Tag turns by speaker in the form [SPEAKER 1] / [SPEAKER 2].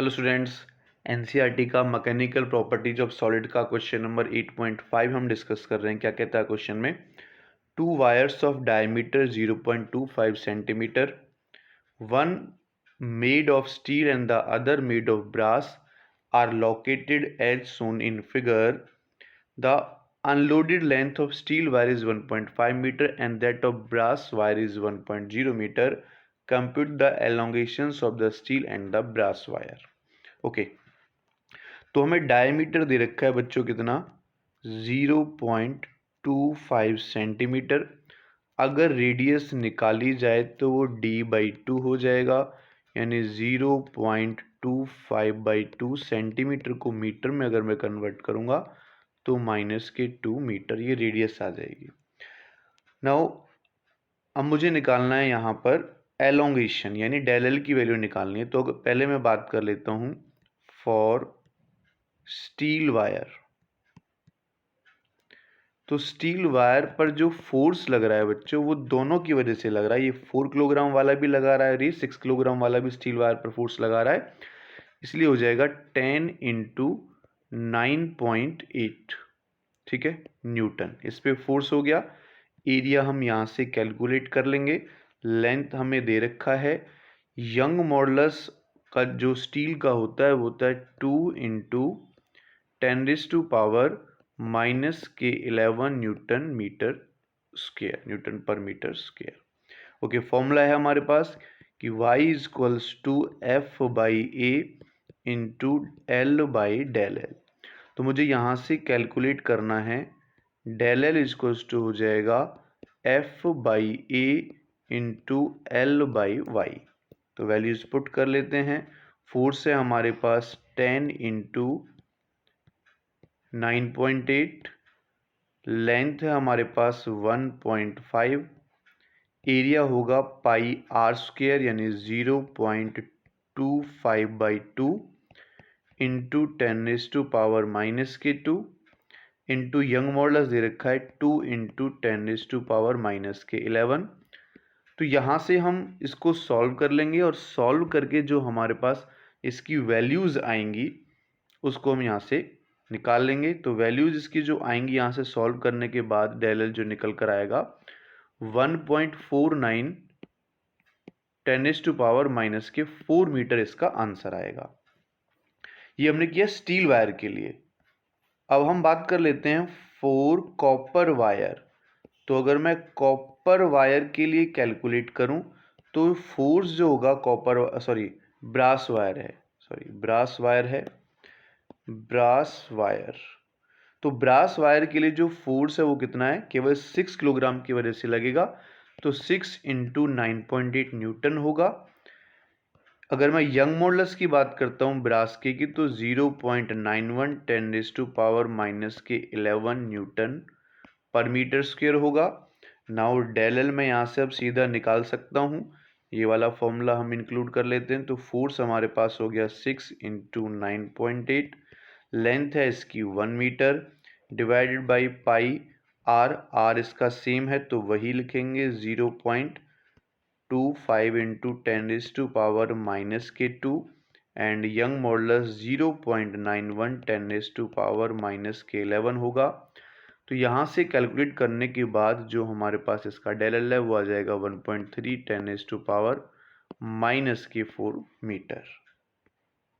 [SPEAKER 1] Hello students, NCERT का mechanical properties of solid का question number 8.5 हम डिस्कस कर रहे हैं। क्या कहता है क्वेश्चन में, two wires of diameter 0.25 centimeter, one made of steel and the other made of brass are located as shown in figure. The unloaded length of steel wire is 1.5 meter and that of brass wire is 1.0 meter. Compute the elongations of the steel and the brass wire. Okay, तो हमें diameter दे रखा है बच्चों कितना, 0.25 centimetre. अगर radius निकाली जाए तो वो d/2 हो जाएगा, यानी 0.25/2 सेंटीमीटर को मीटर में अगर मैं कन्वर्ट करूँगा तो -2 मीटर ये रेडियस आ जाएगी. नाउ अब मुझे निकालना है यहाँ पर एलोंगेशन, यानी डेल एल की वैल्यू निकालनी है. तो पहले मैं बात कर लेता हूँ फॉर स्टील वायर. तो स्टील वायर पर जो फोर्स लग रहा है बच्चों, वो दोनों की वजह से लग रहा है. ये 4 किलोग्राम वाला भी लगा रहा है और ये 6 किलोग्राम वाला भी स्टील वायर पर फोर्स लगा रहा है. इसलिए हो जाएगा 10 × 9.8, ठीक है, न्यूटन. इस पे फोर्स हो गया. एरिया हम यहाँ से कैलकुलेट कर लेंगे. लेंथ हमें दे रखा है. यंग मॉडुलस का जो स्टील का होता है वो होता है 2 × 10⁻⁻11 न्यूटन मीटर स्क्वायर, न्यूटन पर मीटर स्क्वायर. ओके, फॉर्मूला है हमारे पास कि y = F/A × L/del L. तो मुझे यहाँ से कैलकुलेट करना है. del L हो जाएगा F/A × L/y. तो वैल्यूज पुट कर लेते हैं. फोर्स है हमारे पास 10 × 9.8, लेंथ है हमारे पास 1.5, एरिया होगा πr² यानी 0.25/2 इंटू 10⁻⁻2 इंटू यंग मॉडुलस दे रखा है 2 × 10⁻⁻11. तो यहाँ से हम इसको सॉल्व कर लेंगे और सॉल्व करके जो हमारे पास इसकी वैल्यूज़ आएंगी उसको हम यहाँ से निकाल लेंगे. तो वैल्यूज़ इसकी जो आएंगी यहाँ से सॉल्व करने के बाद del L जो निकल कर आएगा 1.49 10⁻⁻4 मीटर इसका आंसर आएगा. ये हमने किया स्टील वायर के लिए. अब हम बात कर लेते हैं फॉर कॉपर वायर. तो अगर मैं कॉपर वायर के लिए कैलकुलेट करूं तो फोर्स जो होगा ब्रास वायर. तो ब्रास वायर के लिए जो फोर्स है वो कितना है, केवल 6 किलोग्राम की वजह से लगेगा. तो 6 × 9.8 न्यूटन होगा. अगर मैं यंग मॉडुलस की बात करता हूँ ब्रास के की, तो 0.91 10⁻⁻11 न्यूटन पर मीटर स्क्वायर होगा. नाउ del L मैं यहाँ से अब सीधा निकाल सकता हूँ. ये वाला फॉर्मूला हम इंक्लूड कर लेते हैं. तो फोर्स हमारे पास हो गया 6 × 9.8, लेंथ है इसकी 1 meter, divided by pi r इसका सेम है तो वही लिखेंगे 0.25 × 10⁻⁻2 एंड यंग मॉडुलस 0.91 10⁻⁻11 होगा. तो यहाँ से कैलकुलेट करने के बाद जो हमारे पास इसका del L है वो आ जाएगा 1.3 10⁻⁻4 मीटर.